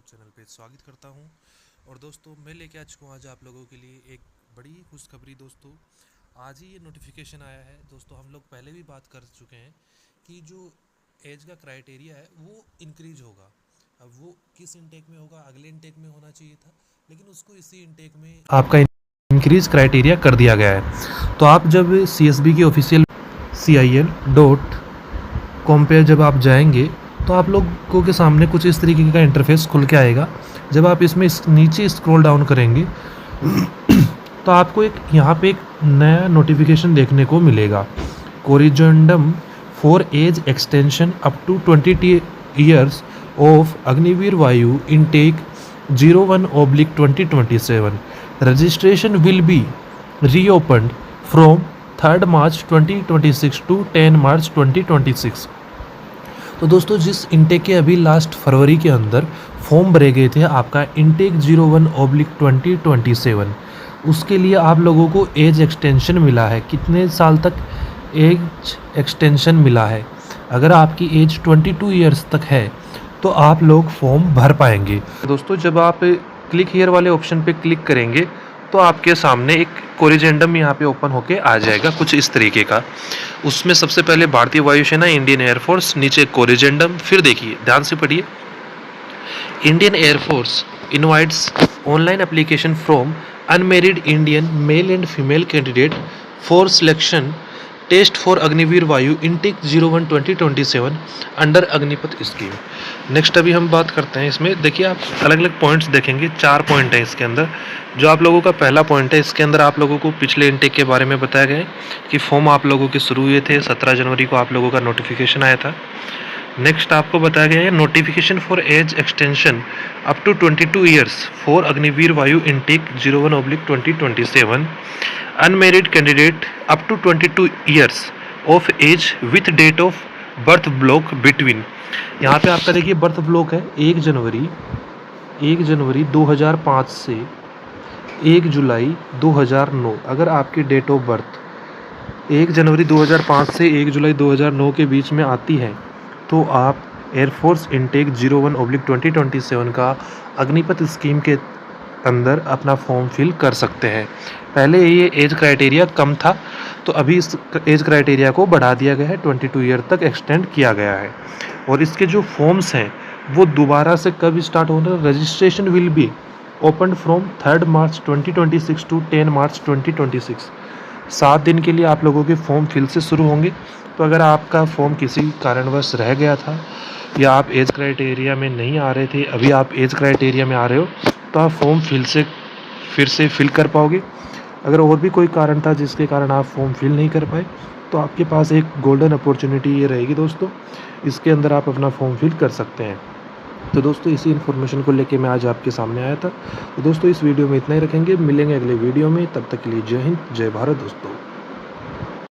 Channel पे स्वागत करता हूं। और दोस्तों, मैं लेके आ चुका हूं आज आप लोगों के लिए एक बड़ी खुशखबरी। दोस्तों, आज ही ये नोटिफिकेशन आया है। दोस्तों, हम लोग पहले भी बात कर चुके हैं कि जो एज का क्राइटेरिया है वो इंक्रीज होगा। अब वो किस इनटेक में होगा, अगले इनटेक में होना चाहिए था, लेकिन उसको इसी इनटेक में आपका इंक्रीज क्राइटेरिया कर दिया गया है। तो आप जब CSB की ऑफिशियल CIL.com पे जब आप जाएंगे तो आप लोगों के सामने कुछ इस तरीके का इंटरफेस खुल के आएगा। जब आप इसमें नीचे स्क्रॉल डाउन करेंगे तो आपको एक यहाँ पे एक नया नोटिफिकेशन देखने को मिलेगा। Corrigendum for age extension up to 20 years of Agniveer Vayu intake 01/2027 registration will be reopened from 3 March 2026 to 10 March 2026। तो दोस्तों, जिस इनटेक के अभी लास्ट फरवरी के अंदर फॉर्म भरे गए थे आपका इनटेक 01/2027, उसके लिए आप लोगों को एज एक्सटेंशन मिला है। कितने साल तक एज एक्सटेंशन मिला है? अगर आपकी एज 22 ईयर्स तक है तो आप लोग फॉर्म भर पाएंगे। दोस्तों, जब आप क्लिक हियर वाले ऑप्शन पे क्लिक करेंगे तो आपके सामने एक कोरिजेंडम यहाँ पे ओपन होके आ जाएगा कुछ इस तरीके का। उसमें सबसे पहले भारतीय वायुसेना, इंडियन एयरफोर्स, नीचे कोरिजेंडम, फिर देखिए ध्यान से पढ़िए। Indian air force invites online application from unmarried Indian male and female candidate for selection test for Agniveer Vayu intake 01/2027 under Agnipath scheme. Next अभी हम बात करते हैं। इसमें देखिए आप अलग अलग पॉइंट्स देखेंगे, 4 पॉइंट है इसके अंदर। जो आप लोगों का पहला पॉइंट है, इसके अंदर आप लोगों को पिछले इनटेक के बारे में बताया गया है कि फॉर्म आप लोगों के शुरू हुए थे। 17 जनवरी को आप लोगों का नोटिफिकेशन आया था। नेक्स्ट आपको बताया गया है notification for age extension up to 22 years for Agniveer Vayu intake 01/2027 unmarried candidate up to 22 years of age with date of birth block between. यहाँ पे आपका देखिए बर्थ ब्लॉक है 1 जनवरी 2005 से 1 जुलाई 2009। अगर आपकी डेट ऑफ बर्थ 1 जनवरी 2005 से 1 जुलाई 2009 के बीच में आती है तो आप एयरफोर्स इनटेक 01/2027 का अग्निपथ स्कीम के अंदर अपना फॉर्म फिल कर सकते हैं। पहले ये एज क्राइटेरिया कम था, तो अभी इस एज क्राइटेरिया को बढ़ा दिया गया है, 22 ईयर तक एक्सटेंड किया गया है। और इसके जो फॉर्म्स हैं वो दोबारा से कब स्टार्ट होना है? Registration will be open from 3 March 2026 to 10 March 2026। 7 दिन के लिए आप लोगों के फॉर्म फिल से शुरू होंगे। तो अगर आपका फॉर्म किसी कारणवश रह गया था या आप एज क्राइटेरिया में नहीं आ रहे थे, अभी आप एज क्राइटेरिया में आ रहे हो, तो आप फॉर्म फिर से फिल कर पाओगे। अगर और भी कोई कारण था जिसके कारण आप फॉर्म फिल नहीं कर पाए, तो आपके पास एक गोल्डन अपॉर्चुनिटी ये रहेगी दोस्तों, इसके अंदर आप अपना फॉर्म फिल कर सकते हैं। तो दोस्तों, इसी इन्फॉर्मेशन को लेके मैं आज आपके सामने आया था। तो दोस्तों, इस वीडियो में इतना ही रखेंगे, मिलेंगे अगले वीडियो में। तब तक के लिए जय हिंद, जय भारत दोस्तों।